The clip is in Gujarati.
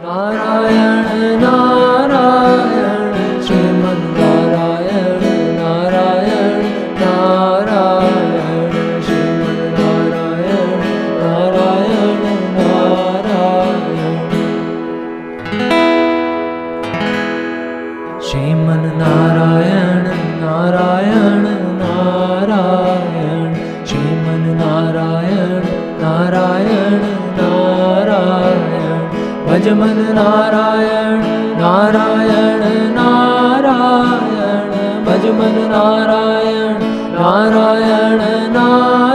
નારાયણ નારાયણ શ્રીમન નારાયણ નારાયણ નારાયણ શ્રીમન નારાયણ નારાયણ નારાયણ શ્રીમન નારાયણ નારાયણ નારાયણ શ્રીમન નારાયણ નારાયણ નારાયણ ભજમન નારાયણ નારાયણ નારાયણ ભજમન નારાયણ નારાયણ નારાયણ